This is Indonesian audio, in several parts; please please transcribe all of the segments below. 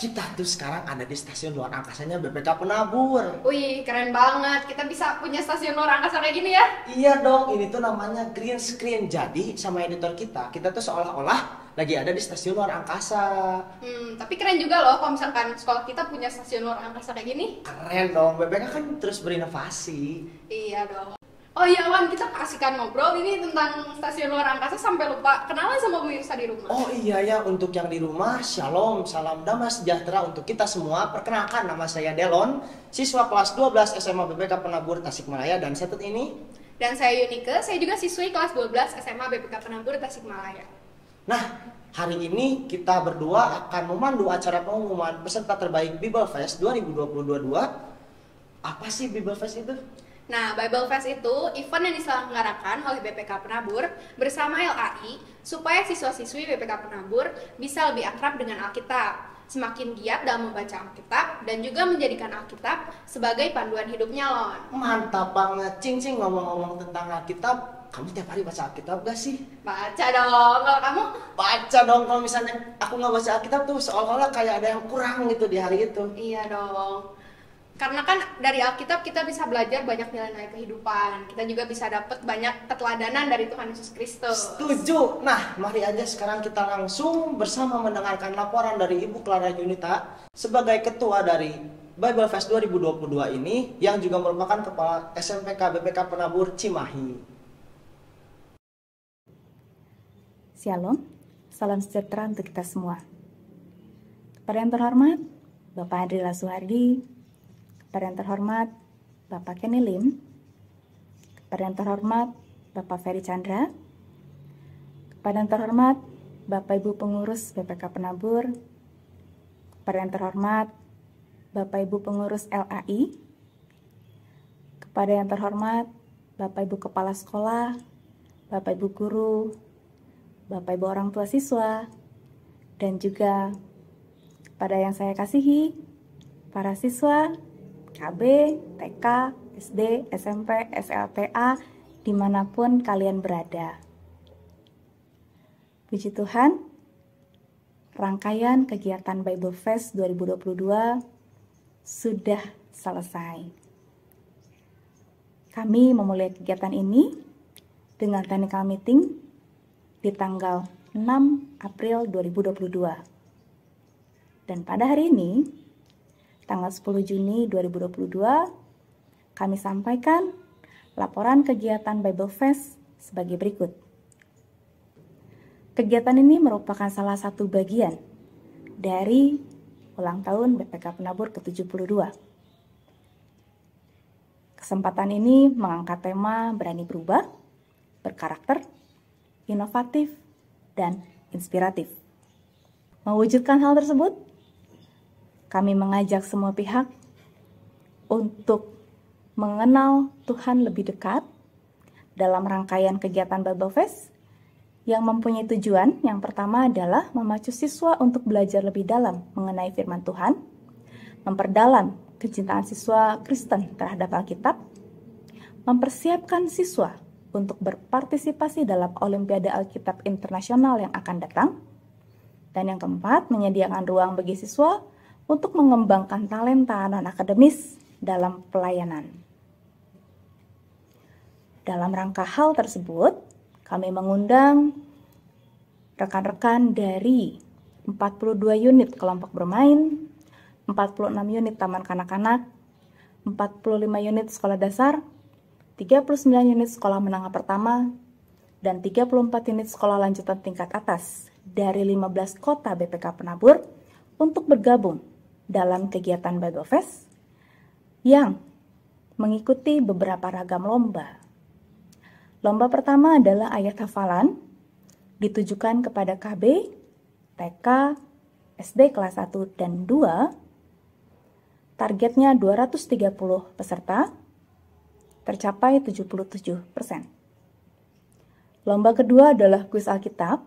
Kita tuh sekarang ada di stasiun luar angkasanya BPK Penabur. Wih, keren banget. Kita bisa punya stasiun luar angkasa kayak gini ya. Iya dong, ini tuh namanya green screen. Jadi sama editor kita tuh seolah-olah lagi ada di stasiun luar angkasa. Tapi keren juga loh kalau misalkan sekolah kita punya stasiun luar angkasa kayak gini. Keren dong, BPK kan terus berinovasi. Iya dong. Oh iya Wan, kita kasihkan ngobrol ini tentang stasiun luar angkasa sampai lupa kenalan sama pemirsa di rumah. Oh iya ya, untuk yang di rumah, shalom, salam damai sejahtera untuk kita semua. Perkenalkan, nama saya Delon, siswa kelas 12 SMA BPK Penabur Tasikmalaya, dan saat ini. Dan saya Yunike, saya juga siswi kelas 12 SMA BPK Penabur Tasikmalaya. Nah, hari ini kita berdua akan memandu acara pengumuman peserta terbaik Bible Fest 2022. Apa sih Bible Fest itu? Nah, Bible Fest itu event yang diselenggarakan oleh BPK Penabur bersama LAI supaya siswa-siswi BPK Penabur bisa lebih akrab dengan Alkitab, semakin giat dalam membaca Alkitab, dan juga menjadikan Alkitab sebagai panduan hidupnya loh. Mantap banget, Cing ngomong-ngomong tentang Alkitab. Kamu tiap hari baca Alkitab gak sih? Baca dong, kalau kamu? Baca dong, kalau misalnya aku nggak baca Alkitab tuh seolah-olah kayak ada yang kurang gitu di hari itu. Iya dong. Karena kan dari Alkitab kita bisa belajar banyak nilai-nilai kehidupan. Kita juga bisa dapat banyak keteladanan dari Tuhan Yesus Kristus. Setuju. Nah, mari aja sekarang kita langsung bersama mendengarkan laporan dari Ibu Clara Junita sebagai ketua dari Bible Fest 2022 ini, yang juga merupakan kepala SMPK BPK Penabur Cimahi. Shalom, salam sejahtera untuk kita semua. Kepada yang terhormat, Bapak Andri Lasuhardi, kepada yang terhormat, Bapak Kenny Lim, kepada yang terhormat, Bapak Ferry Chandra, kepada yang terhormat, Bapak Ibu Pengurus BPK Penabur, kepada yang terhormat, Bapak Ibu Pengurus LAI, kepada yang terhormat, Bapak Ibu Kepala Sekolah, Bapak Ibu Guru, Bapak Ibu orang tua siswa, dan juga kepada yang saya kasihi, para siswa, KB, TK, SD, SMP, SLTA, dimanapun kalian berada. Puji Tuhan, rangkaian kegiatan Bible Fest 2022 sudah selesai. Kami memulai kegiatan ini dengan technical meeting di tanggal 6 April 2022. Dan pada hari ini, tanggal 10 Juni 2022, kami sampaikan laporan kegiatan Bible Fest sebagai berikut. Kegiatan ini merupakan salah satu bagian dari ulang tahun BPK Penabur ke-72. Kesempatan ini mengangkat tema berani berubah, berkarakter, inovatif, dan inspiratif. Mewujudkan hal tersebut, kami mengajak semua pihak untuk mengenal Tuhan lebih dekat dalam rangkaian kegiatan Bible Fest yang mempunyai tujuan yang pertama adalah memacu siswa untuk belajar lebih dalam mengenai firman Tuhan, memperdalam kecintaan siswa Kristen terhadap Alkitab, mempersiapkan siswa untuk berpartisipasi dalam Olimpiade Alkitab Internasional yang akan datang, dan yang keempat, menyediakan ruang bagi siswa untuk mengembangkan talenta non-akademis dalam pelayanan. Dalam rangka hal tersebut, kami mengundang rekan-rekan dari 42 unit kelompok bermain, 46 unit taman kanak-kanak, 45 unit sekolah dasar, 39 unit sekolah menengah pertama, dan 34 unit sekolah lanjutan tingkat atas dari 15 kota BPK Penabur untuk bergabung dalam kegiatan Bible Fest yang mengikuti beberapa ragam lomba. Lomba pertama adalah ayat hafalan, ditujukan kepada KB, TK, SD kelas 1 dan 2. Targetnya 230 peserta, tercapai 77%. Lomba kedua adalah kuis Alkitab,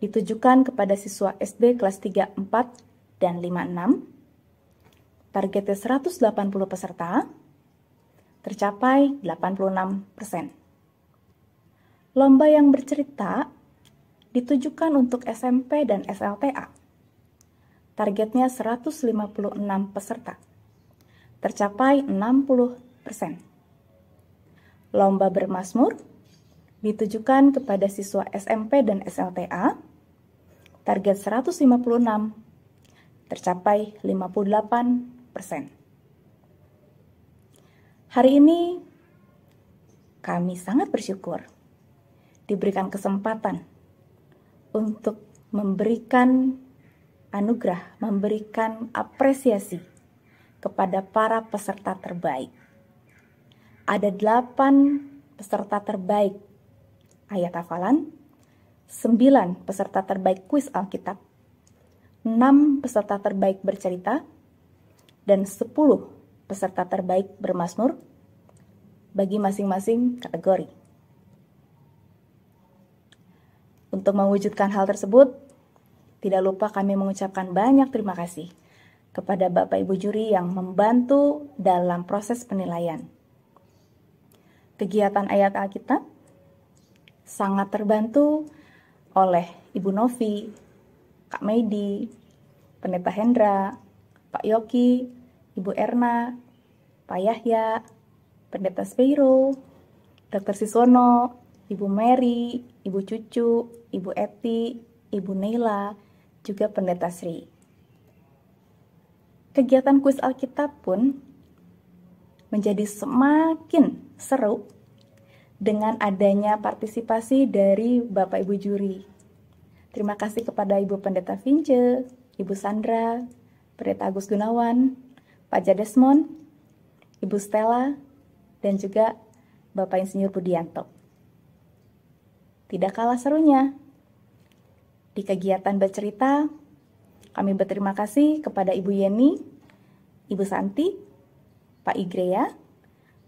ditujukan kepada siswa SD kelas 3, 4, dan 5, 6. Targetnya 180 peserta, tercapai 86%. Lomba yang bercerita ditujukan untuk SMP dan SLTA. targetnya 156 peserta, tercapai 60%. Lomba bermazmur ditujukan kepada siswa SMP dan SLTA, target 156, tercapai 58%. Hari ini kami sangat bersyukur diberikan kesempatan untuk memberikan anugerah, memberikan apresiasi kepada para peserta terbaik. Ada 8 peserta terbaik ayat hafalan, 9 peserta terbaik kuis Alkitab, 6 peserta terbaik bercerita, dan 10 peserta terbaik bermazmur bagi masing-masing kategori. Untuk mewujudkan hal tersebut, tidak lupa kami mengucapkan banyak terima kasih kepada Bapak Ibu juri yang membantu dalam proses penilaian. Kegiatan ayat Alkitab sangat terbantu oleh Ibu Novi, Kak Medi, Pendeta Hendra, Pak Yoki, Ibu Erna, Pak Yahya, Pendeta Spiro, Dr. Siswono, Ibu Mary, Ibu Cucu, Ibu Eti, Ibu Neila, juga Pendeta Sri. Kegiatan kuis Alkitab pun menjadi semakin seru dengan adanya partisipasi dari Bapak Ibu juri. Terima kasih kepada Ibu Pendeta Vince, Ibu Sandra, Pendeta Agus Gunawan, Pak Jadesmon, Ibu Stella, dan juga Bapak Insinyur Budianto. Tidak kalah serunya, di kegiatan bercerita, kami berterima kasih kepada Ibu Yeni, Ibu Santi, Pak Igrea,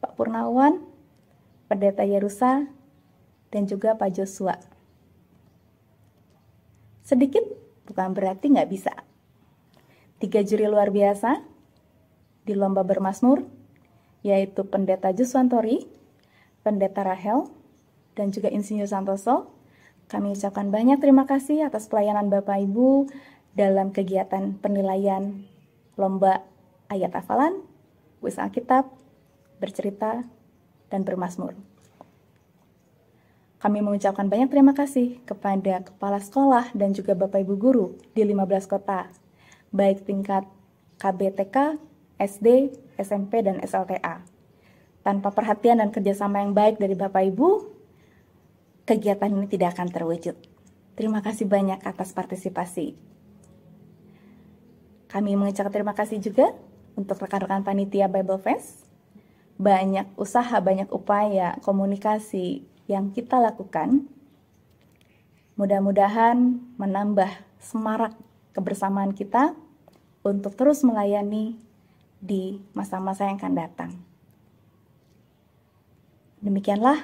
Pak Purnawan, Pendeta Yerusa, dan juga Pak Joshua. Sedikit bukan berarti nggak bisa. 3 juri luar biasa di lomba bermazmur, yaitu Pendeta Juswantori, Pendeta Rahel, dan juga Insinyur Santoso. Kami ucapkan banyak terima kasih atas pelayanan Bapak Ibu dalam kegiatan penilaian lomba ayat hafalan, kuis Alkitab, bercerita, dan bermazmur. Kami mengucapkan banyak terima kasih kepada kepala sekolah dan juga Bapak Ibu guru di 15 kota, baik tingkat KBTK, SD, SMP, dan SLTA. Tanpa perhatian dan kerjasama yang baik dari Bapak Ibu, kegiatan ini tidak akan terwujud. Terima kasih banyak atas partisipasi. Kami mengucapkan terima kasih juga untuk rekan-rekan panitia Bible Fest. Banyak usaha, banyak upaya komunikasi yang kita lakukan. Mudah-mudahan menambah semarak kebersamaan kita untuk terus melayani di masa-masa yang akan datang. Demikianlah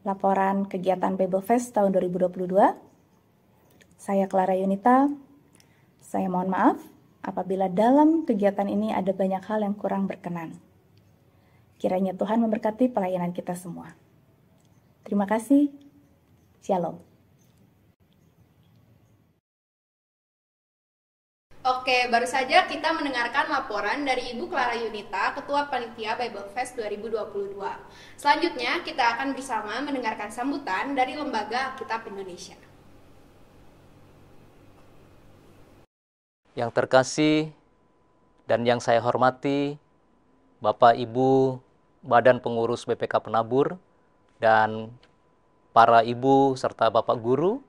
laporan kegiatan Bible Fest tahun 2022. Saya Clara Yunita. Saya mohon maaf apabila dalam kegiatan ini ada banyak hal yang kurang berkenan. Kiranya Tuhan memberkati pelayanan kita semua. Terima kasih. Shalom. Oke, baru saja kita mendengarkan laporan dari Ibu Clara Yunita, Ketua Panitia Bible Fest 2022. Selanjutnya, kita akan bersama mendengarkan sambutan dari Lembaga Alkitab Indonesia. Yang terkasih dan yang saya hormati, Bapak Ibu Badan Pengurus BPK Penabur, dan para ibu serta bapak guru,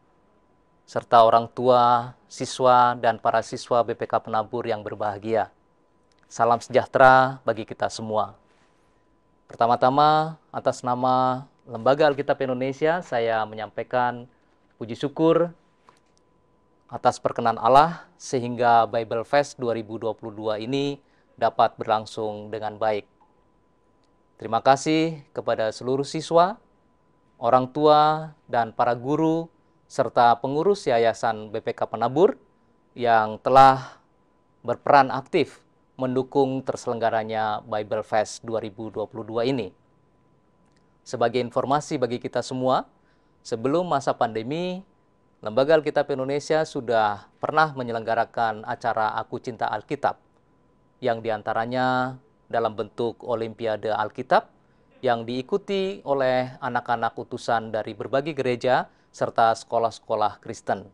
serta orang tua, siswa, dan para siswa BPK Penabur yang berbahagia. Salam sejahtera bagi kita semua. Pertama-tama, atas nama Lembaga Alkitab Indonesia, saya menyampaikan puji syukur atas perkenan Allah sehingga Bible Fest 2022 ini dapat berlangsung dengan baik. Terima kasih kepada seluruh siswa, orang tua, dan para guru, serta pengurus Yayasan BPK Penabur yang telah berperan aktif mendukung terselenggaranya Bible Fest 2022 ini. Sebagai informasi bagi kita semua, sebelum masa pandemi, Lembaga Alkitab Indonesia sudah pernah menyelenggarakan acara Aku Cinta Alkitab, yang diantaranya dalam bentuk Olimpiade Alkitab, yang diikuti oleh anak-anak utusan dari berbagai gereja serta sekolah-sekolah Kristen,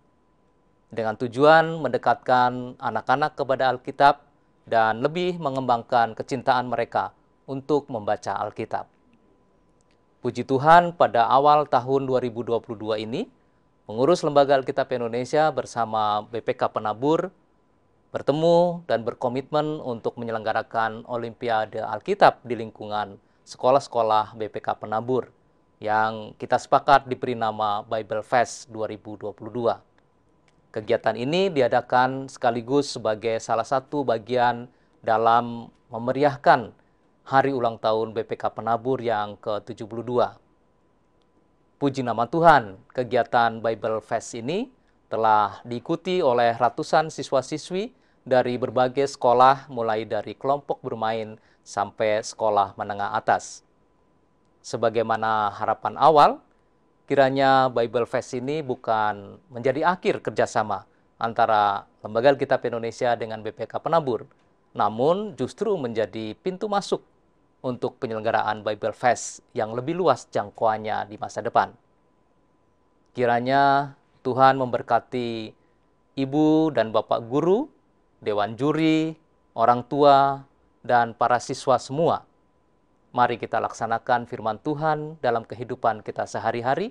dengan tujuan mendekatkan anak-anak kepada Alkitab dan lebih mengembangkan kecintaan mereka untuk membaca Alkitab. Puji Tuhan, pada awal tahun 2022 ini, pengurus Lembaga Alkitab Indonesia bersama BPK Penabur bertemu dan berkomitmen untuk menyelenggarakan Olimpiade Alkitab di lingkungan sekolah-sekolah BPK Penabur yang kita sepakat diberi nama Bible Fest 2022. Kegiatan ini diadakan sekaligus sebagai salah satu bagian dalam memeriahkan hari ulang tahun BPK Penabur yang ke-72. Puji nama Tuhan, kegiatan Bible Fest ini telah diikuti oleh ratusan siswa-siswi dari berbagai sekolah, mulai dari kelompok bermain sampai sekolah menengah atas. Sebagaimana harapan awal, kiranya Bible Fest ini bukan menjadi akhir kerjasama antara Lembaga Alkitab Indonesia dengan BPK Penabur, namun justru menjadi pintu masuk untuk penyelenggaraan Bible Fest yang lebih luas jangkauannya di masa depan. Kiranya Tuhan memberkati ibu dan bapak guru, dewan juri, orang tua, dan para siswa semua. Mari kita laksanakan firman Tuhan dalam kehidupan kita sehari-hari,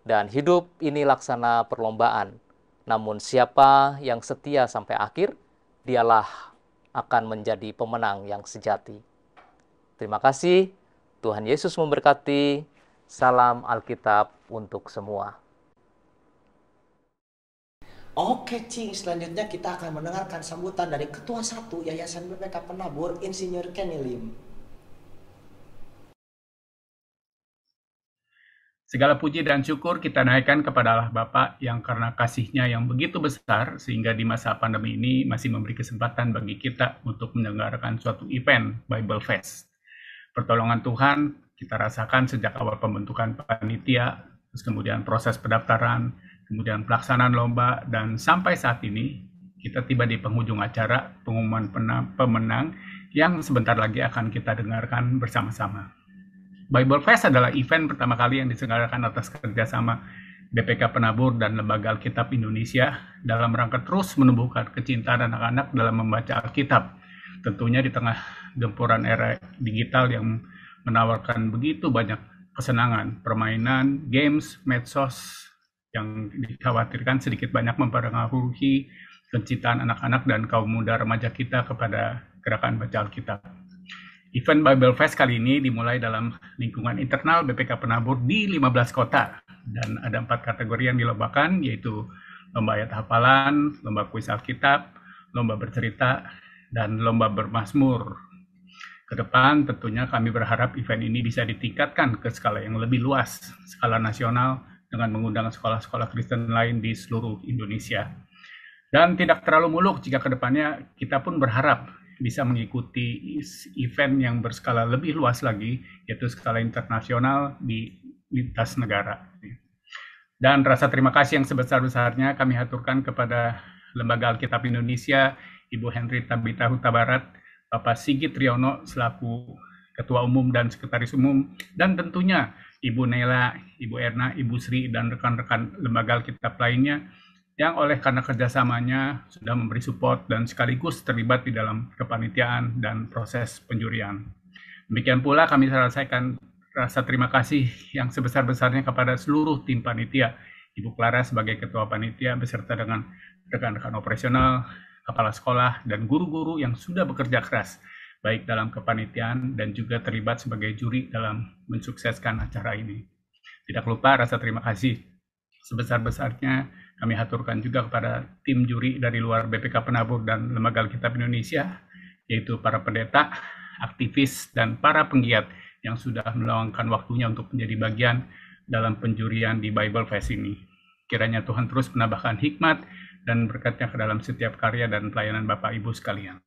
dan hidup ini laksana perlombaan. Namun siapa yang setia sampai akhir, dialah akan menjadi pemenang yang sejati. Terima kasih, Tuhan Yesus memberkati. Salam Alkitab untuk semua. Oke, Cing, selanjutnya kita akan mendengarkan sambutan dari Ketua 1 Yayasan BPK Penabur, Insinyur Kenny Lim. Segala puji dan syukur kita naikkan kepada Allah Bapa yang karena kasih-Nya yang begitu besar, sehingga di masa pandemi ini masih memberi kesempatan bagi kita untuk menyelenggarakan suatu event Bible Fest. Pertolongan Tuhan kita rasakan sejak awal pembentukan panitia, terus kemudian proses pendaftaran, kemudian pelaksanaan lomba, dan sampai saat ini kita tiba di penghujung acara pengumuman pemenang yang sebentar lagi akan kita dengarkan bersama-sama. Bible Fest adalah event pertama kali yang diselenggarakan atas kerjasama BPK Penabur dan Lembaga Alkitab Indonesia dalam rangka terus menumbuhkan kecintaan anak-anak dalam membaca Alkitab. Tentunya di tengah gempuran era digital yang menawarkan begitu banyak kesenangan, permainan, games, medsos yang dikhawatirkan sedikit banyak mempengaruhi kecintaan anak-anak dan kaum muda remaja kita kepada gerakan baca Alkitab. Event Bible Fest kali ini dimulai dalam lingkungan internal BPK Penabur di 15 kota, dan ada 4 kategori yang dilombakan, yaitu lomba ayat hafalan, lomba kuis Alkitab, lomba bercerita, dan lomba bermazmur. Ke depan tentunya kami berharap event ini bisa ditingkatkan ke skala yang lebih luas, skala nasional, dengan mengundang sekolah-sekolah Kristen lain di seluruh Indonesia. Dan tidak terlalu muluk jika ke depannya kita pun berharap bisa mengikuti event yang berskala lebih luas lagi, yaitu skala internasional di lintas negara. Dan rasa terima kasih yang sebesar-besarnya kami haturkan kepada Lembaga Alkitab Indonesia, Ibu Henry Tabita Huta Barat, Bapak Sigit Riono selaku Ketua Umum dan Sekretaris Umum, dan tentunya Ibu Nela, Ibu Erna, Ibu Sri, dan rekan-rekan Lembaga Alkitab lainnya yang oleh karena kerjasamanya sudah memberi support dan sekaligus terlibat di dalam kepanitiaan dan proses penjurian. Demikian pula kami selesaikan rasa terima kasih yang sebesar-besarnya kepada seluruh tim panitia, Ibu Clara sebagai Ketua Panitia beserta dengan rekan-rekan operasional, kepala sekolah, dan guru-guru yang sudah bekerja keras, baik dalam kepanitiaan dan juga terlibat sebagai juri dalam mensukseskan acara ini. Tidak lupa rasa terima kasih sebesar-besarnya kami haturkan juga kepada tim juri dari luar BPK Penabur dan Lembaga Alkitab Indonesia, yaitu para pendeta, aktivis, dan para penggiat yang sudah meluangkan waktunya untuk menjadi bagian dalam penjurian di Bible Fest ini. Kiranya Tuhan terus menambahkan hikmat dan berkat-Nya ke dalam setiap karya dan pelayanan Bapak Ibu sekalian.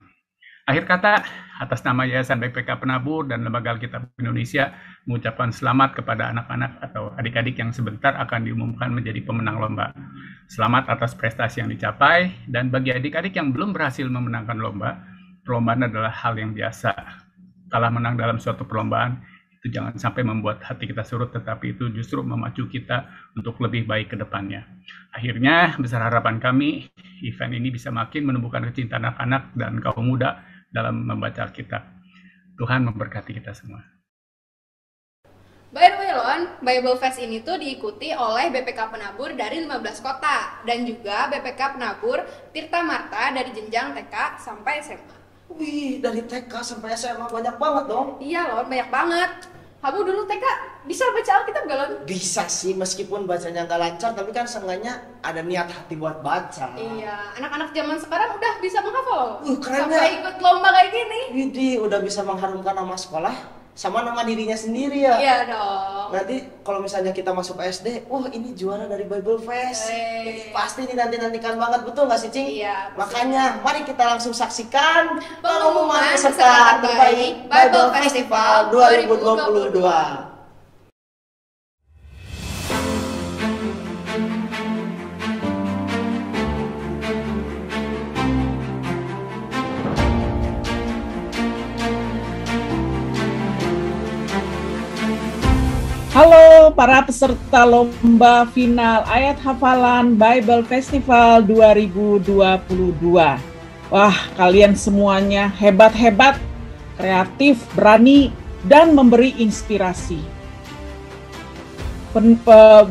Akhir kata, atas nama Yayasan BPK Penabur dan Lembaga Alkitab Indonesia, mengucapkan selamat kepada anak-anak atau adik-adik yang sebentar akan diumumkan menjadi pemenang lomba. Selamat atas prestasi yang dicapai, dan bagi adik-adik yang belum berhasil memenangkan lomba, perlombaan adalah hal yang biasa. Kalah menang dalam suatu perlombaan, itu jangan sampai membuat hati kita surut, tetapi itu justru memacu kita untuk lebih baik ke depannya. Akhirnya, besar harapan kami, event ini bisa makin menumbuhkan kecintaan anak-anak dan kaum muda dalam membaca Alkitab. Tuhan memberkati kita semua. By the way, Lon, Bible Fest ini tuh diikuti oleh BPK Penabur dari 15 kota dan juga BPK Penabur Tirta Marta dari jenjang TK sampai SMA. Wih, dari TK sampai SMA banyak banget dong. Iya, Lon, banyak banget. Kamu dulu TK bisa baca Alkitab gak, Lon? Bisa sih, meskipun bacanya nggak lancar, tapi kan seenggaknya ada niat hati buat baca. Iya, anak-anak zaman sekarang udah bisa menghafal. Keren sampai ya. ikut lomba kayak gini. Widih, udah bisa mengharumkan nama sekolah sama nama dirinya sendiri ya. Iya dong. Nanti kalau misalnya kita masuk SD, wah ini juara dari Bible Fest. Pasti dinanti-nantikan banget, betul nggak sih, Cing? Iya. Makanya, mari kita langsung saksikan Pengumuman peserta terbaik Bible Festival 2022. Halo para peserta lomba final ayat hafalan Bible Festival 2022. Wah, kalian semuanya hebat-hebat, kreatif, berani, dan memberi inspirasi.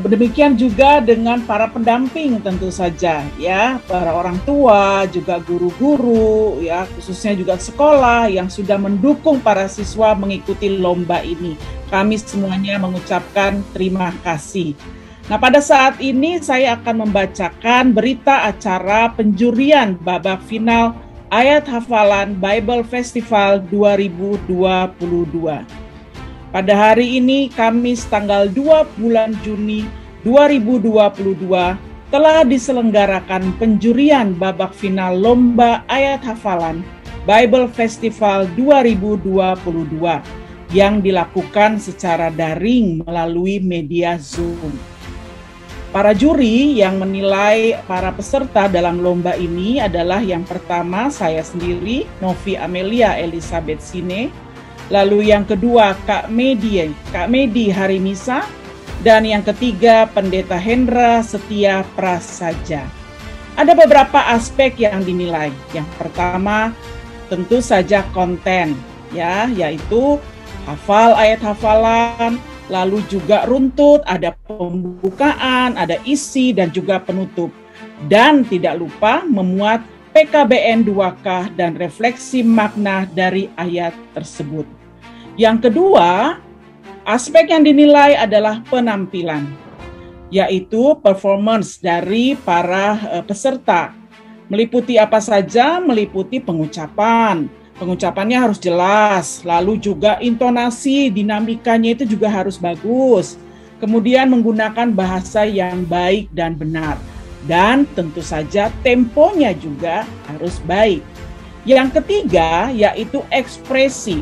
Demikian juga dengan para pendamping tentu saja, ya, para orang tua, juga guru-guru, ya, khususnya juga sekolah yang sudah mendukung para siswa mengikuti lomba ini. Kami semuanya mengucapkan terima kasih. Nah, pada saat ini saya akan membacakan berita acara penjurian babak final ayat hafalan Bible Festival 2022. Pada hari ini, Kamis tanggal 2 bulan Juni 2022, telah diselenggarakan penjurian babak final lomba ayat hafalan Bible Festival 2022 yang dilakukan secara daring melalui media Zoom. Para juri yang menilai para peserta dalam lomba ini adalah yang pertama saya sendiri, Novi Amelia Elizabeth Sine, lalu yang kedua Kak Medi Harimisa, dan yang ketiga Pendeta Hendra Setia Prasaja. Ada beberapa aspek yang dinilai. Yang pertama tentu saja konten, ya, yaitu hafal ayat hafalan, lalu juga runtut, ada pembukaan, ada isi, dan juga penutup. Dan tidak lupa memuat PKBN 2K dan refleksi makna dari ayat tersebut. Yang kedua, aspek yang dinilai adalah penampilan, yaitu performance dari para peserta. Meliputi apa saja? Meliputi pengucapan. Pengucapannya harus jelas, lalu juga intonasi, dinamikanya itu juga harus bagus. Kemudian menggunakan bahasa yang baik dan benar. Dan tentu saja temponya juga harus baik. Yang ketiga yaitu ekspresi.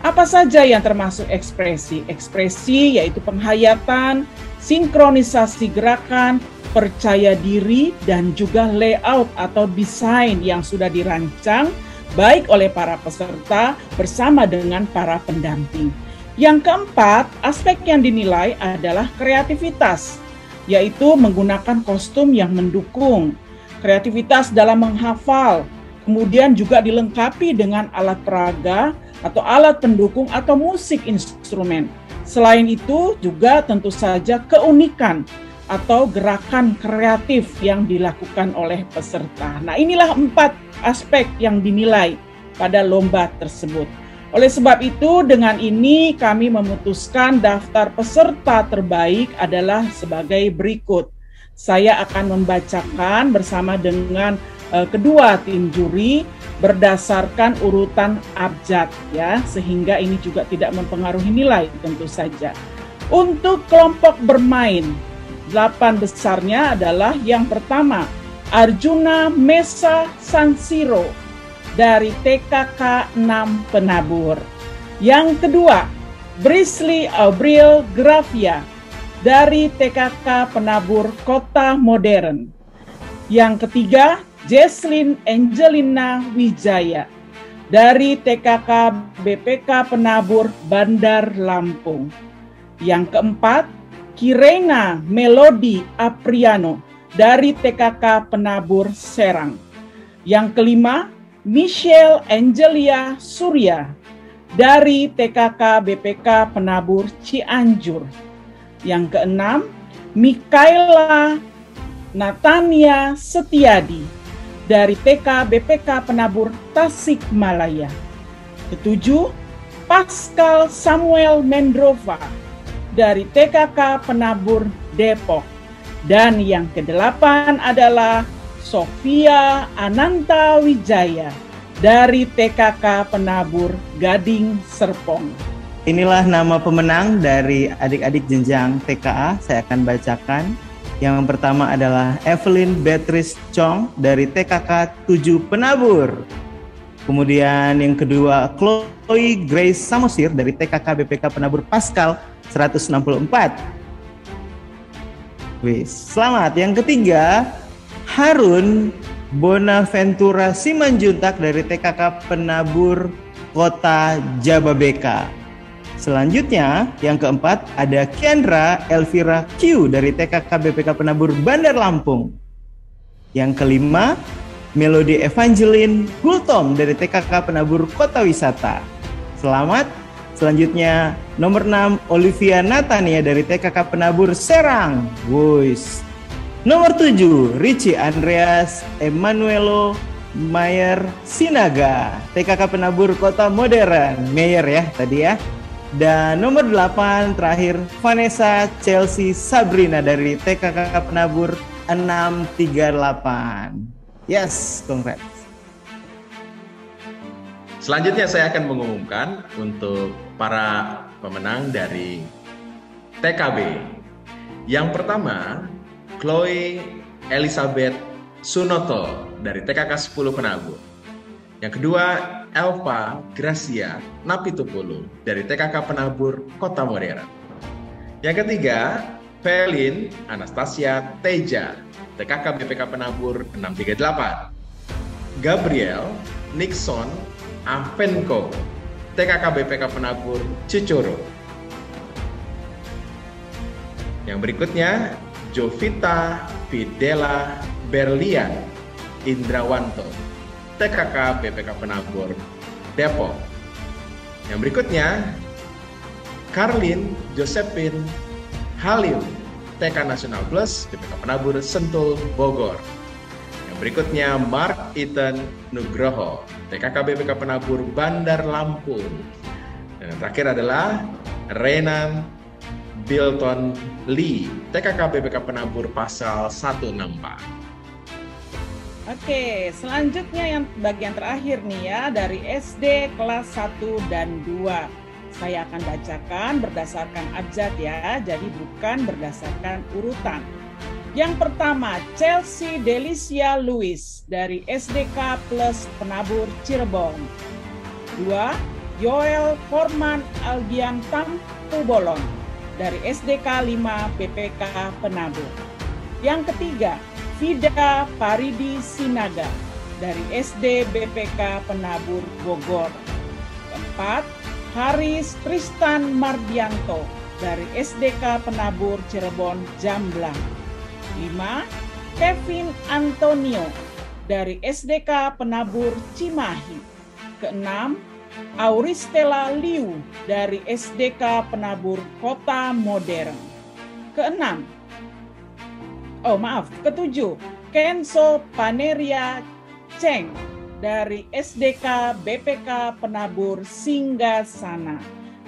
Apa saja yang termasuk ekspresi? Ekspresi yaitu penghayatan, sinkronisasi gerakan, percaya diri, dan juga layout atau desain yang sudah dirancang baik oleh para peserta bersama dengan para pendamping. Yang keempat, aspek yang dinilai adalah kreativitas, yaitu menggunakan kostum yang mendukung, kreativitas dalam menghafal, kemudian juga dilengkapi dengan alat peraga atau alat pendukung atau musik instrumen. Selain itu juga tentu saja keunikan atau gerakan kreatif yang dilakukan oleh peserta. Nah, inilah 4 aspek yang dinilai pada lomba tersebut. Oleh sebab itu, dengan ini kami memutuskan daftar peserta terbaik adalah sebagai berikut. Saya akan membacakan bersama dengan kedua tim juri berdasarkan urutan abjad, ya, sehingga ini juga tidak mempengaruhi nilai tentu saja. Untuk kelompok bermain, 8 besarnya adalah yang pertama Arjuna Mesa Sansiro dari TKK 6 Penabur. Yang kedua, Brisley Abril Gravia dari TKK Penabur Kota Modern. Yang ketiga, Jesslyn Angelina Wijaya dari TKK BPK Penabur Bandar Lampung. Yang keempat, Kirena Melody Apriano dari TKK Penabur Serang. Yang kelima, Michelle Angelia Surya dari TKK BPK Penabur Cianjur. Yang keenam, Mikaela Natania Setiadi dari TK BPK Penabur Tasikmalaya. Ketujuh, Pascal Samuel Mendrova dari TKK Penabur Depok. Dan yang kedelapan adalah Sofia Ananta Wijaya dari TKK Penabur Gading Serpong. Inilah nama pemenang dari adik-adik jenjang TKA. Saya akan bacakan. Yang pertama adalah Evelyn Beatrice Chong dari TKK 7 Penabur. Kemudian yang kedua, Chloe Grace Samosir dari TKK BPK Penabur Pascal 164. Wis, selamat. Yang ketiga, Harun Bonaventura Simanjuntak dari TKK Penabur Kota Jababeka. Selanjutnya, yang keempat ada Kendra Elvira Q dari TKK BPK Penabur Bandar Lampung. Yang kelima, Melody Evangeline Gultom dari TKK Penabur Kota Wisata. Selamat. Selanjutnya, nomor 6, Olivia Natania dari TKK Penabur Serang. Wuis. Nomor 7, Richie Andreas Emanuelo Mayer Sinaga, TKK Penabur Kota Modern. Mayer ya tadi ya. Dan nomor 8 terakhir, Vanessa Chelsea Sabrina dari TKK Penabur 638. Yes, congrats. Selanjutnya saya akan mengumumkan untuk para pemenang dari TKB. Yang pertama, Chloe Elizabeth Sunoto dari TKK 10 Penabur. Yang kedua, Elva Gracia Napitupulu dari TKK Penabur Kota Modern. Yang ketiga, Felin Anastasia Teja, TKK BPK Penabur 638. Gabriel Nixon Avenko, TKK BPK Penabur Cicoro. Yang berikutnya, Jovita Fidela Berlian Indrawanto, TKK BPK Penabur Depok. Yang berikutnya, Karlin Josephine Halim, TK Nasional Plus BPK Penabur Sentul Bogor. Yang berikutnya, Mark Ethan Nugroho, TKK BPK Penabur Bandar Lampung. Dan yang terakhir adalah Renan Bilton Lee, TKK BPK Penabur Pasal 164. Oke, selanjutnya yang bagian terakhir nih ya, dari SD kelas 1 dan 2. Saya akan bacakan berdasarkan abjad ya, jadi bukan berdasarkan urutan. Yang pertama, Chelsea Delicia Louis dari SDK Plus Penabur Cirebon. 2, Yoel Forman Algian Tampu Bolon dari SDK 5 BPK Penabur. Yang ketiga, Vida Paridi Sinaga dari SD BPK Penabur Bogor. Keempat, Haris Tristan Mardianto dari SDK Penabur Cirebon Jamblang. 5, Kevin Antonio dari SDK Penabur Cimahi. Keenam, Auristela Liu dari SDK Penabur Kota Modern. Ketujuh, Kenzo Paneria Cheng dari SDK BPK Penabur Singgasana.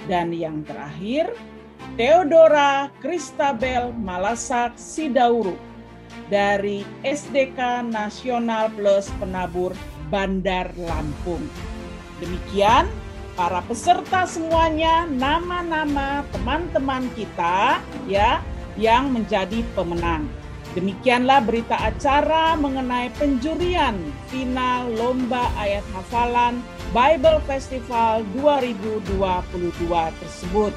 Dan yang terakhir, Theodora Kristabel Malasak Sidauru dari SDK Nasional Plus Penabur Bandar Lampung. Demikian para peserta semuanya, nama-nama teman-teman kita ya yang menjadi pemenang. Demikianlah berita acara mengenai penjurian final Lomba Ayat Hafalan Bible Festival 2022 tersebut.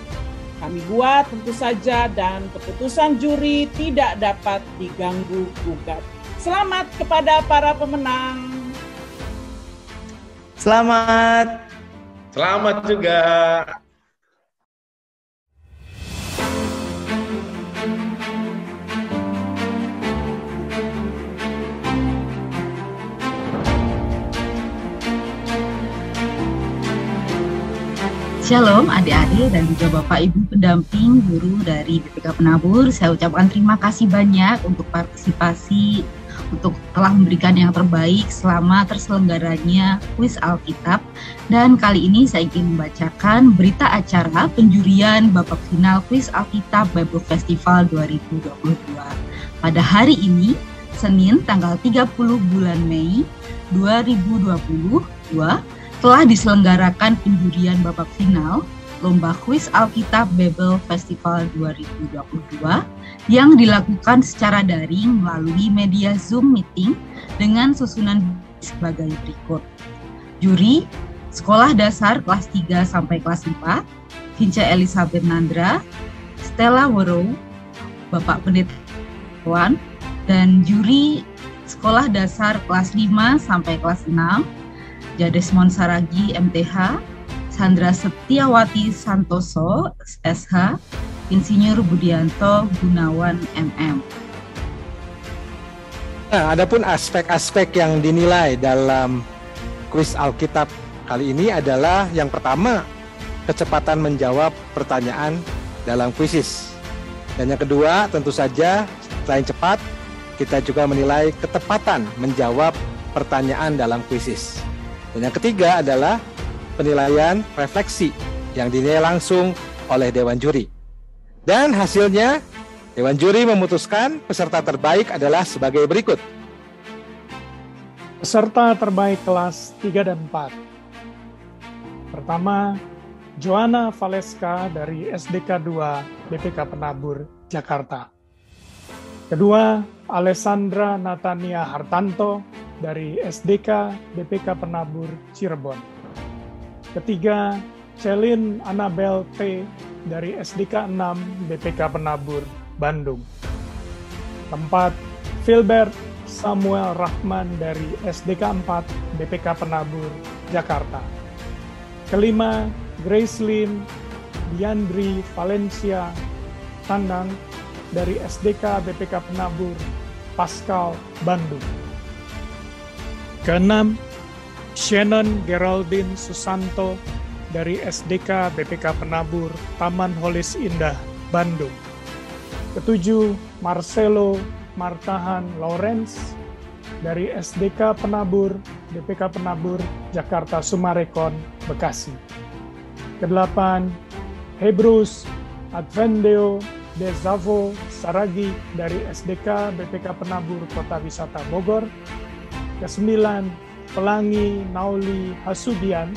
Kami buat tentu saja dan keputusan juri tidak dapat diganggu-gugat. Selamat kepada para pemenang. Selamat. Selamat juga. Shalom adik-adik dan juga Bapak Ibu pendamping guru dari BPK Penabur. Saya ucapkan terima kasih banyak untuk partisipasi, untuk telah memberikan yang terbaik selama terselenggaranya kuis Alkitab. Dan kali ini saya ingin membacakan berita acara penjurian babak final kuis Alkitab Bible Festival 2022. Pada hari ini, Senin tanggal 30 bulan Mei 2022, telah diselenggarakan penjurian babak final Lomba Kuis Alkitab Bible Festival 2022 yang dilakukan secara daring melalui media Zoom meeting dengan susunan sebagai berikut. Juri, Sekolah Dasar kelas 3 sampai kelas 4, Vince Elizabeth Nandra, Stella Worow, Bapak Pendeta Wan, dan juri Sekolah Dasar kelas 5 sampai kelas 6, Jadesmon Saragi MTH, Sandra Setiawati Santoso SH, Insinyur Budianto Gunawan MM. Nah, adapun aspek-aspek yang dinilai dalam kuis Alkitab kali ini adalah yang pertama, kecepatan menjawab pertanyaan dalam kuisis. Dan yang kedua, tentu saja selain cepat, kita juga menilai ketepatan menjawab pertanyaan dalam kuisis. Dan yang ketiga adalah penilaian refleksi yang dinilai langsung oleh Dewan Juri. Dan hasilnya, Dewan Juri memutuskan peserta terbaik adalah sebagai berikut. Peserta terbaik kelas 3 dan 4. Pertama, Joanna Valeska dari SDK 2 BPK Penabur, Jakarta. Kedua, Alessandra Natania Hartanto dari SDK BPK Penabur, Cirebon. Ketiga, Celine Annabel T. dari SDK 6 BPK Penabur, Bandung. Keempat, Filbert Samuel Rahman dari SDK 4 BPK Penabur, Jakarta. Kelima, Gracelyn Diandri Valencia Tandang dari SDK BPK Penabur, Pascal, Bandung. Keenam, Shannon Geraldine Susanto dari SDK BPK Penabur, Taman Holis Indah, Bandung. Ketujuh, Marcelo Martahan Lawrence dari SDK Penabur, BPK Penabur, Jakarta Sumarekon, Bekasi. Kedelapan, Hebrews Advendeo Dezavo Saragi dari SDK BPK Penabur, Kota Wisata Bogor. Kesembilan, Pelangi Nauli Hasudian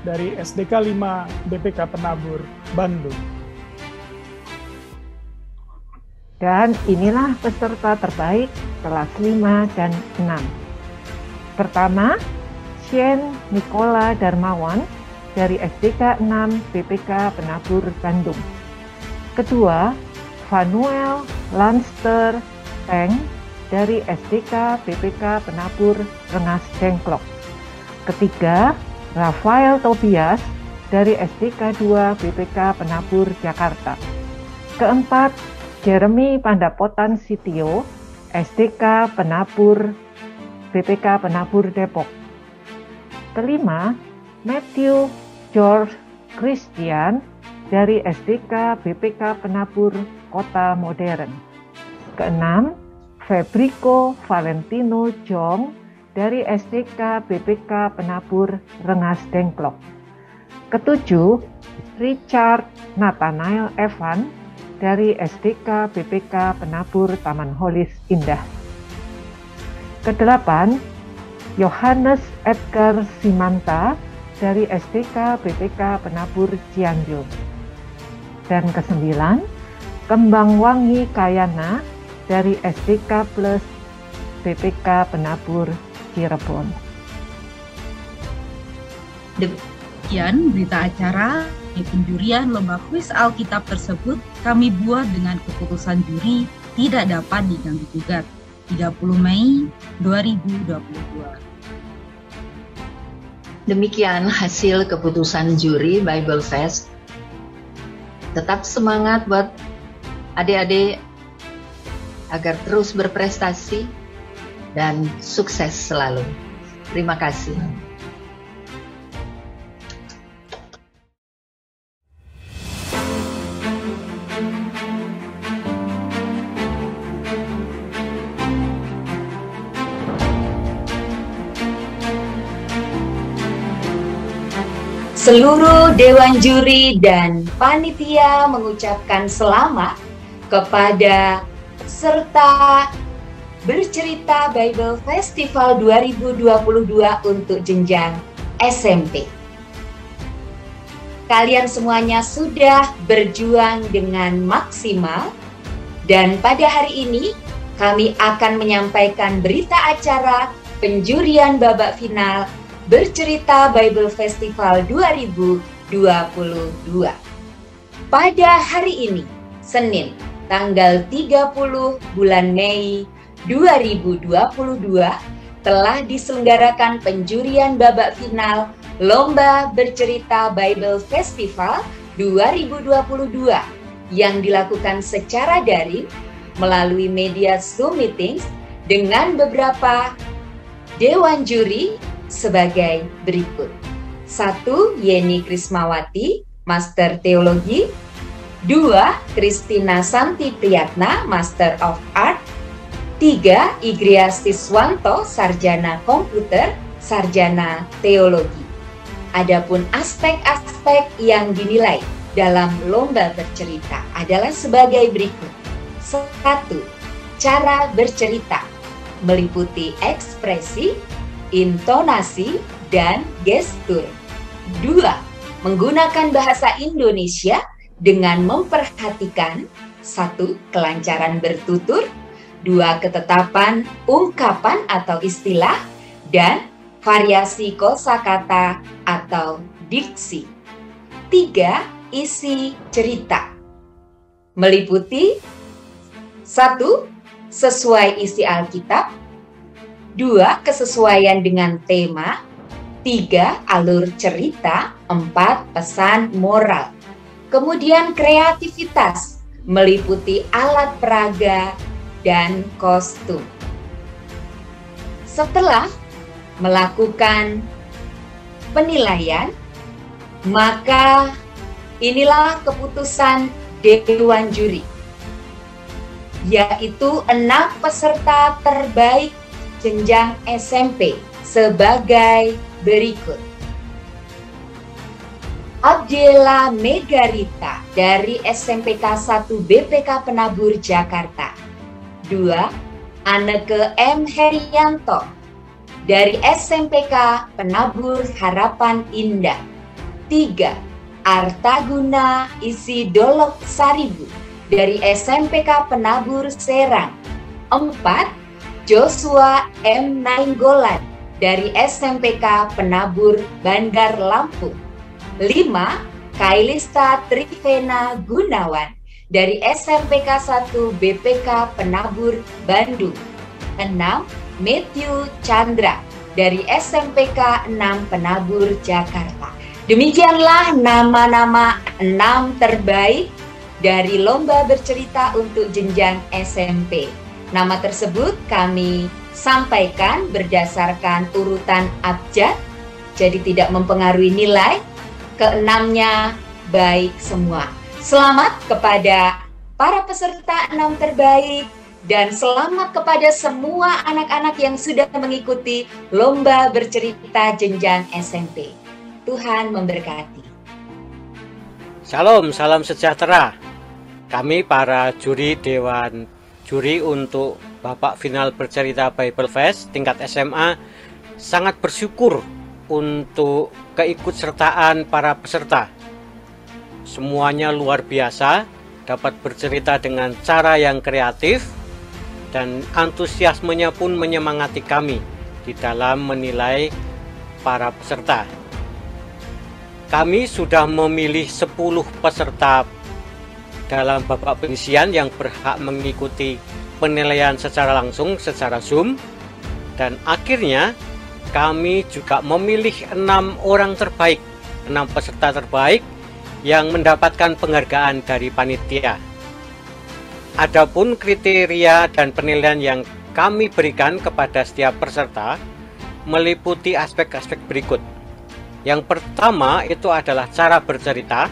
dari SDK 5 BPK Penabur, Bandung. Dan inilah peserta terbaik kelas 5 dan 6. Pertama, Shane Nikola Darmawan dari SDK 6 BPK Penabur, Bandung. Kedua, Vanuel Lanster Teng dari SDK BPK Penabur, Rengas Dengklok. Ketiga, Rafael Tobias dari SDK 2 BPK Penabur, Jakarta. Keempat, Jeremy Pandapotan Sitio, SDK Penabur, BPK Penabur, Depok. Kelima, Matthew George Christian dari SDK BPK Penabur, Kota Modern. Keenam, Fabrico Valentino Jong dari SDK BPK Penabur, Rengas Dengklok. Ketujuh, Richard Nathanael Evan dari SDK BPK Penabur, Taman Holis Indah. Kedelapan, Yohanes Edgar Simanta dari SDK BPK Penabur, Cianjur. Dan kesembilan, Kembangwangi Kayana dari SDK Plus BPK Penabur Cirebon. Demikian berita acara penjurian lomba kuis Alkitab tersebut kami buat dengan keputusan juri tidak dapat diganggu gugat 30 Mei 2022. Demikian hasil keputusan juri Bible Fest. Tetap semangat buat adik-adik agar terus berprestasi dan sukses selalu. Terima kasih. Seluruh dewan juri dan panitia mengucapkan selamat kepada peserta Bercerita Bible Festival 2022 untuk jenjang SMP. Kalian semuanya sudah berjuang dengan maksimal dan pada hari ini kami akan menyampaikan berita acara penjurian babak final Bercerita Bible Festival 2022. Pada hari ini, Senin, tanggal 30 bulan Mei 2022, telah diselenggarakan penjurian babak final Lomba Bercerita Bible Festival 2022 yang dilakukan secara daring melalui media Zoom Meetings dengan beberapa dewan juri sebagai berikut. 1. Yeni Krismawati, Master Teologi. 2. Kristina Santi Priyatna, Master of Art. 3. Igria Siswanto, Sarjana Komputer, Sarjana Teologi. Adapun aspek-aspek yang dinilai dalam lomba bercerita adalah sebagai berikut. 1. Cara bercerita meliputi ekspresi, intonasi, dan gestur. 2. Menggunakan bahasa Indonesia dengan memperhatikan 1. Kelancaran bertutur, 2. Ketetapan ungkapan atau istilah, dan variasi kosakata atau diksi. 3. Isi cerita meliputi 1. Sesuai isi Alkitab, 2. Kesesuaian dengan tema, 3. Alur cerita, 4. Pesan moral. Kemudian kreativitas meliputi alat peraga dan kostum. Setelah melakukan penilaian, maka inilah keputusan dewan juri, yaitu 6 peserta terbaik jenjang SMP sebagai berikut. Abdella Megarita dari SMPK 1 BPK Penabur Jakarta. 2. Anneke M. Herianto dari SMPK Penabur Harapan Indah. 3. Artaguna Isidolok Saribu dari SMPK Penabur Serang. 4. Joshua M. Nainggolan dari SMPK Penabur Bandar Lampung. 5. Kailista Trivena Gunawan dari SMPK 1 BPK Penabur Bandung. 6. Matthew Chandra dari SMPK 6 Penabur Jakarta. Demikianlah nama-nama 6 terbaik dari lomba bercerita untuk jenjang SMP. Nama tersebut kami sampaikan berdasarkan urutan abjad, jadi tidak mempengaruhi nilai. Keenamnya baik semua. Selamat kepada para peserta 6 terbaik dan selamat kepada semua anak-anak yang sudah mengikuti lomba bercerita jenjang SMP. Tuhan memberkati. Shalom, salam sejahtera. Kami para juri dewan juri untuk babak final bercerita Bible Fest tingkat SMA sangat bersyukur untuk keikutsertaan para peserta. Semuanya luar biasa, dapat bercerita dengan cara yang kreatif dan antusiasmenya pun menyemangati kami di dalam menilai para peserta. Kami sudah memilih 10 peserta dalam babak penyisian yang berhak mengikuti penilaian secara langsung secara Zoom, dan akhirnya kami juga memilih 6 orang terbaik, 6 peserta terbaik yang mendapatkan penghargaan dari panitia. Adapun kriteria dan penilaian yang kami berikan kepada setiap peserta meliputi aspek-aspek berikut. Yang pertama itu adalah cara bercerita,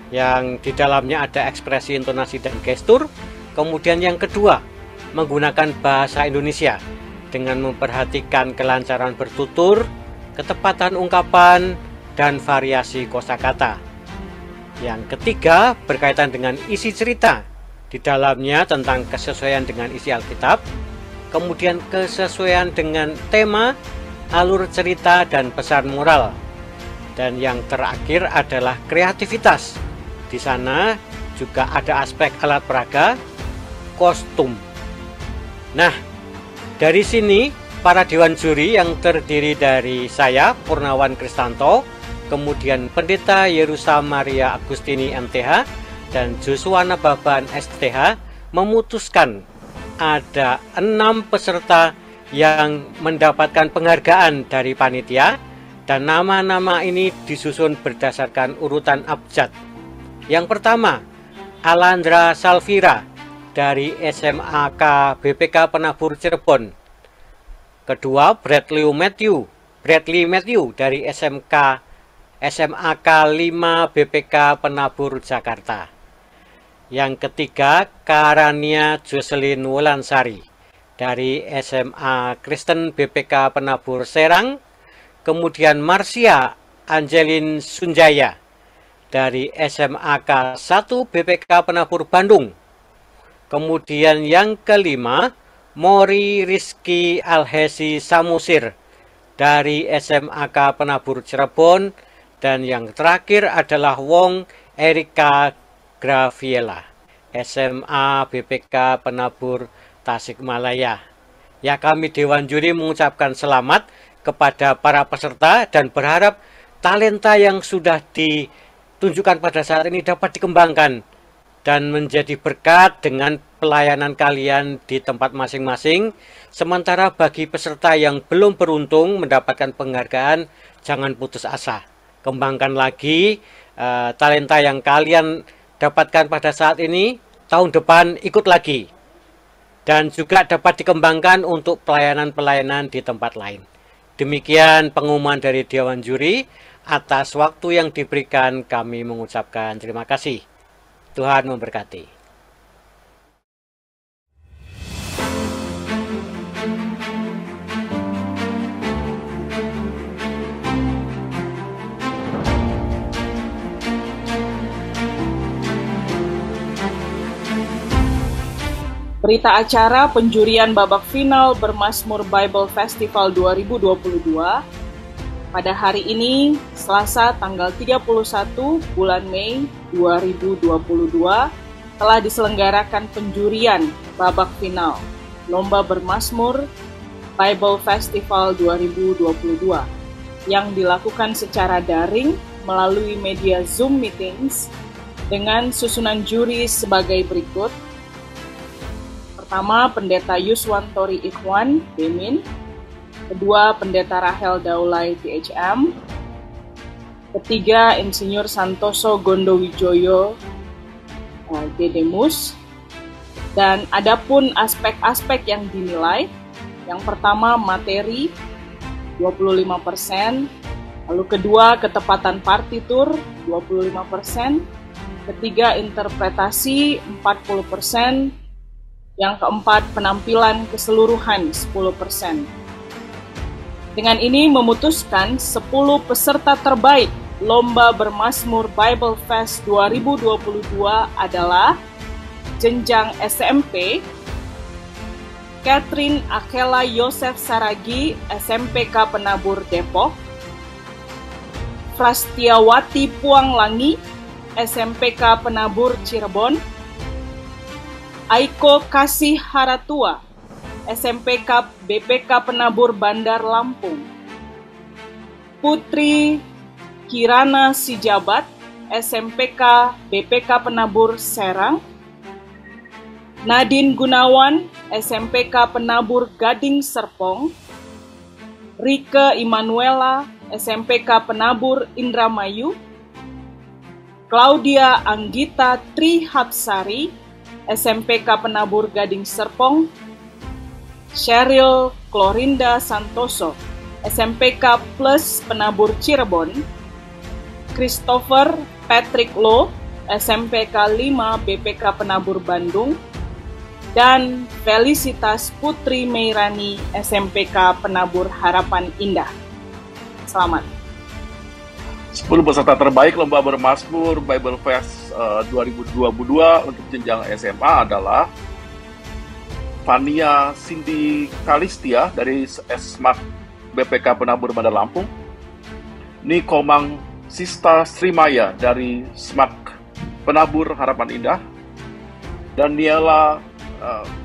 yang di dalamnya ada ekspresi, intonasi, dan gestur. Kemudian yang kedua, menggunakan bahasa Indonesia dengan memperhatikan kelancaran bertutur, ketepatan ungkapan, dan variasi kosakata. Yang ketiga, berkaitan dengan isi cerita. Di dalamnya tentang kesesuaian dengan isi Alkitab, kemudian kesesuaian dengan tema, alur cerita, dan pesan moral. Dan yang terakhir adalah kreativitas. Di sana juga ada aspek alat peraga, kostum. Nah, dari sini para dewan juri yang terdiri dari saya, Purnawan Kristanto, kemudian Pendeta Yerusa Maria Agustini MTH, dan Joshua Nababan STH memutuskan ada 6 peserta yang mendapatkan penghargaan dari panitia, dan nama-nama ini disusun berdasarkan urutan abjad. Yang pertama, Alandra Salvira dari SMAK BPK Penabur Cirebon. Kedua, Bradley Matthew dari SMAK 5 BPK Penabur Jakarta. Yang ketiga, Karania Jocelyn Wolansari dari SMA Kristen BPK Penabur Serang. Kemudian Marsia Angelin Sunjaya dari SMAK 1 BPK Penabur Bandung. Kemudian yang kelima, Mori Rizky Alhesi Samusir dari SMAK Penabur Cirebon. Dan yang terakhir adalah Wong Erika Graviela, SMA BPK Penabur Tasikmalaya. Ya, kami Dewan Juri mengucapkan selamat kepada para peserta dan berharap talenta yang sudah ditunjukkan pada saat ini dapat dikembangkan dan menjadi berkat dengan pelayanan kalian di tempat masing-masing. Sementara bagi peserta yang belum beruntung mendapatkan penghargaan, jangan putus asa. Kembangkan lagi talenta yang kalian dapatkan pada saat ini, tahun depan ikut lagi. Dan juga dapat dikembangkan untuk pelayanan-pelayanan di tempat lain. Demikian pengumuman dari Dewan Juri. Atas waktu yang diberikan kami mengucapkan terima kasih. Tuhan memberkati. Berita acara penjurian babak final Bermazmur Bible Festival 2022 pada hari ini, Selasa tanggal 31 bulan Mei 2022, telah diselenggarakan penjurian babak final Lomba Bermazmur Bible Festival 2022 yang dilakukan secara daring melalui media Zoom Meetings dengan susunan juri sebagai berikut. Pertama, Pendeta Yuswantori Ikhwan, Bemin. Kedua, Pendeta Rahel Daulay, THM. Ketiga, Insinyur Santoso Gondowijoyo, Dedemus. Dan adapun aspek-aspek yang dinilai, yang pertama materi 25%, lalu kedua ketepatan partitur 25%, ketiga interpretasi 40%, yang keempat, penampilan keseluruhan 10%. Dengan ini memutuskan 10 peserta terbaik Lomba Bermazmur Bible Fest 2022 adalah jenjang SMP, Catherine Akela Yosef Saragi, SMPK Penabur Depok, Frastiawati Puanglangi, SMPK Penabur Cirebon, Aiko Kasih Haratua, SMPK BPK Penabur Bandar Lampung. Putri Kirana Sijabat, SMPK BPK Penabur Serang. Nadine Gunawan, SMPK Penabur Gading Serpong. Rike Immanuela, SMPK Penabur Indramayu. Claudia Anggita Trihapsari, SMPK Penabur Gading Serpong. Cheryl Klorinda Santoso, SMPK Plus Penabur Cirebon. Christopher Patrick Lo, SMPK 5 BPK Penabur Bandung. Dan Felicitas Putri Meirani, SMPK Penabur Harapan Indah. Selamat. 10 peserta terbaik Lomba Bermazmur Bible Fest 2022 untuk jenjang SMA adalah Fania Cindy Kalistia dari SMAK BPK Penabur Bandar Lampung, Nikomang Sista Srimaya dari SMAK Penabur Harapan Indah, Daniela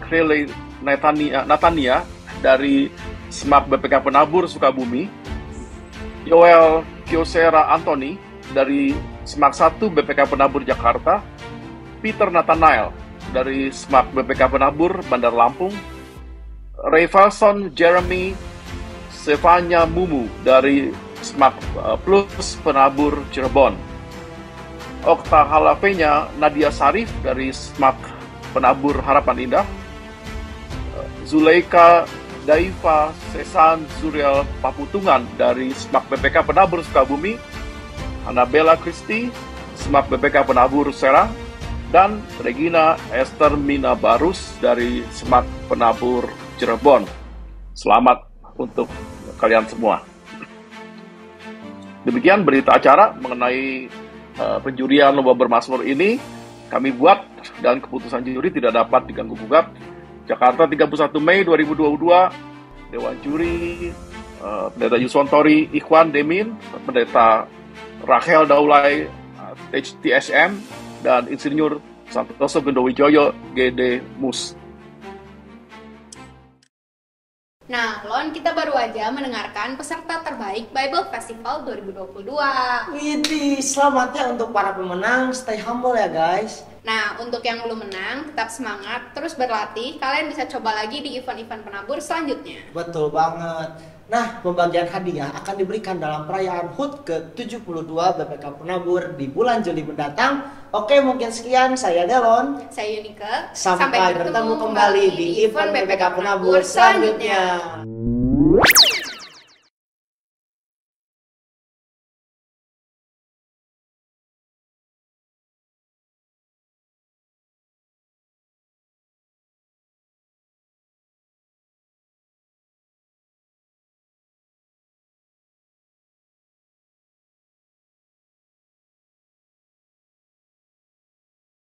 Krele Natania dari SMAK BPK Penabur Sukabumi, Yoel Kyocera Anthony dari SMAK 1 BPK Penabur Jakarta, Peter Nathanael dari SMAK BPK Penabur Bandar Lampung, Rayfelson Jeremy Stefania Mumu dari SMAK Plus Penabur Cirebon, Okta Halavenya Nadia Sarif dari SMAK Penabur Harapan Indah, Zuleika Daiva Sesan Zuriel Paputungan dari SMAK BPK Penabur Sukabumi, Annabella Christie, SMAK BPK Penabur Serang, dan Regina Esther Mina Barus dari SMAK Penabur Cirebon. Selamat untuk kalian semua. Demikian berita acara mengenai penjurian Lomba Bermazmur ini kami buat dan keputusan juri tidak dapat diganggu-gugat. Jakarta 31 Mei 2022, Dewan Juri, Pendeta Yuswantori Ikhwan Demin, Pendeta Rachel Daulay TSM, dan Insinyur Santoso Gendowijoyo GD Mus. Nah, Lon, kita baru aja mendengarkan peserta terbaik Bible Festival 2022. Widih, selamat ya untuk para pemenang. Stay humble ya guys. Nah, untuk yang belum menang, tetap semangat, terus berlatih. Kalian bisa coba lagi di event-event penabur selanjutnya. Betul banget. Nah, pembagian hadiah akan diberikan dalam perayaan HUT ke-72 BPK Penabur di bulan Juli mendatang. Oke, mungkin sekian. Saya Delon. Saya Yunike. Sampai bertemu kembali di event BPK Penabur selanjutnya.